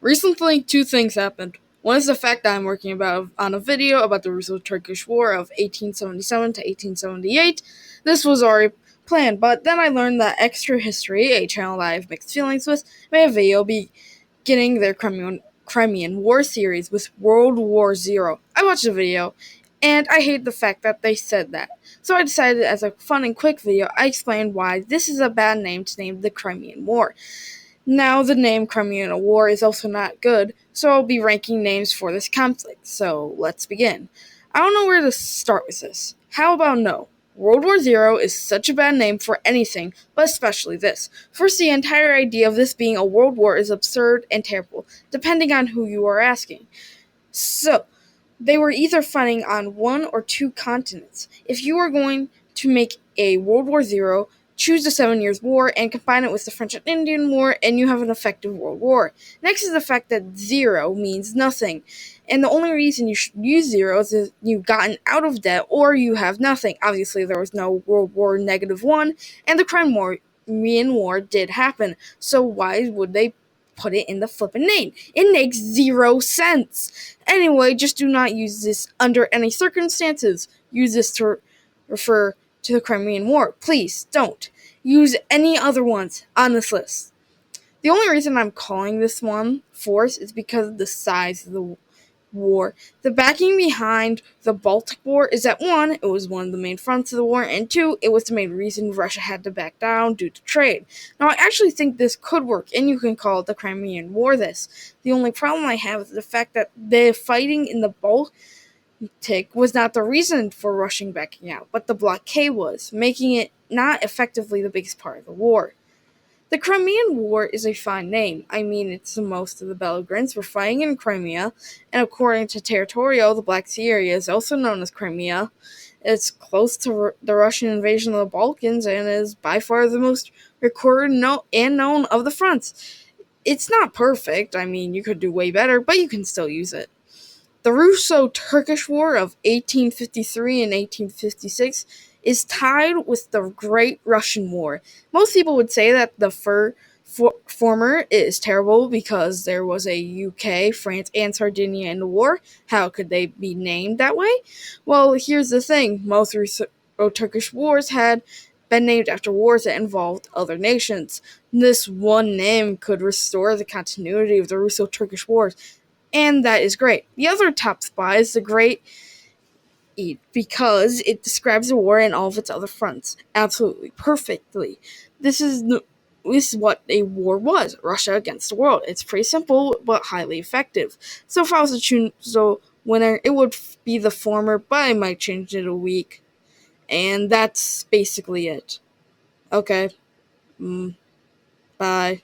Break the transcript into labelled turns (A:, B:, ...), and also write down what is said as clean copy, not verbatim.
A: Recently, two things happened. One is the fact that I'm working on a video about the Russo-Turkish War of 1877 to 1878. This was already planned, but then I learned that Extra History, a channel that I have mixed feelings with, made a video beginning their Crimean War series with World War Zero. I watched the video, and I hate the fact that they said that. So I decided, as a fun and quick video, I explained why this is a bad name to name the Crimean War. Now, the name Crimean War is also not good, so I'll be ranking names for this conflict. So, let's begin. I don't know where to start with this. How about no? World War Zero is such a bad name for anything, but especially this. First, the entire idea of this being a world war is absurd and terrible, depending on who you are asking. So, they were either fighting on one or two continents. If you are going to make a World War Zero, choose the 7 Years' War and combine it with the French and Indian War, and you have an effective world war. Next is the fact that zero means nothing, and the only reason you should use zero is if you've gotten out of debt or you have nothing. Obviously, there was no World War -1, and the Crimean War did happen, so why would they put it in the flippin' name? It makes zero sense. Anyway, just do not use this under any circumstances. Use this to refer to the Crimean War. Please don't use any other ones on this list. The only reason I'm calling this one force is because of the size of the war. The backing behind the Baltic War is that one, it was one of the main fronts of the war, and two, it was the main reason Russia had to back down due to trade. Now, I actually think this could work, and you can call it the Crimean War this. The only problem I have is the fact that the fighting in the Baltic was not the reason for Russian backing out, but the blockade was, making it not effectively the biggest part of the war. The Crimean War is a fine name. I mean, it's the most of the Belgrades were fighting in Crimea, and according to Territorial, the Black Sea area is also known as Crimea. It's close to the Russian invasion of the Balkans and is by far the most recorded and known of the fronts. It's not perfect. I mean, you could do way better, but you can still use it. The Russo-Turkish War of 1853 and 1856 is tied with the Great Russian War. Most people would say that the former is terrible because there was a UK, France, and Sardinia in the war. How could they be named that way? Well, here's the thing. Most Russo-Turkish wars had been named after wars that involved other nations. This one name could restore the continuity of the Russo-Turkish wars, and that is great. The other top spot is the Great because it describes the war and all of its other fronts absolutely perfectly. This is what a war was: Russia against the world. It's pretty simple but highly effective. So if I was to choose a winner, it would be the former, but I might change it a week. And that's basically it. Okay. Bye.